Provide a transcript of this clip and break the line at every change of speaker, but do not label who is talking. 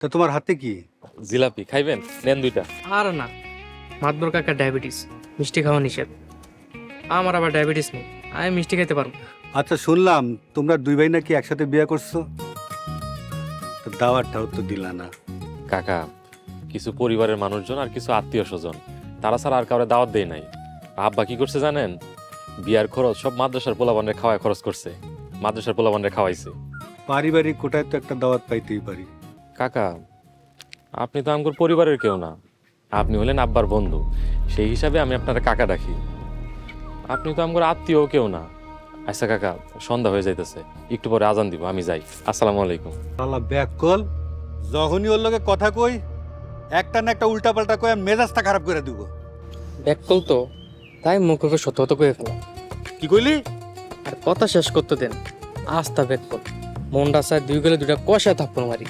তা তোমার হাতে কি?
জিলাপি খাইবেন? নেন দুইটা।
আর না, মাতবর কাকা ডায়াবেটিস, মিষ্টি খাওয়া নিষেধ। আমার আবার ডায়াবেটিস নেই, আমি মিষ্টি খাইতে পারবো।
আচ্ছা, শুনলাম তোমরা দুই ভাই নাকি একসাথে বিয়ে করছো। তো দাওয়াতটাও তো দিলা না।
কাকা, কিছু পরিবারের মানুষজন আর কিছু আত্মীয় স্বজন তারা ছাড়া আর কাউরে দাওয়াত দেয় নাই। আব্বা কি করছে জানেন? বিয়ার খরচ সব মাদ্রাসার পোলাপানের খাওয়ায় খরচ করছে, মাদ্রাসার পোলাপানের খাওয়াইছে।
পারিবারিক কোটায় তো একটা দাওয়াত পাইতেই পারি।
কাকা, আপনি তো আমার পরিবারের কেউ না, আপনি হলেন আব্বার বন্ধু, সেই হিসাবে আমি আপনার কাকা ডাকি। আপনি তো আমার আত্মীয় কেউ না। আচ্ছা কাকা, সন্ধ্যা হয়ে যাইতেছে, একটু পরে আজান দিব, আমি যাই। আসসালামু আলাইকুম।
আল্লাহ ব্যাক কল, যখনই ওর লগে কথা কই একটা না একটা উল্টা পাল্টা কই আর মেজাজটা খারাপ করে দিব।
ব্যাককল তো, তাই মুখকে সত্য সত্য করে ফেলা।
কি কইলি?
আর কথা শেষ করতে দেন। আস্তা ব্যাককল, মনটা চায় দুই গেলে দুটা কষা থাপ্পড় মারি।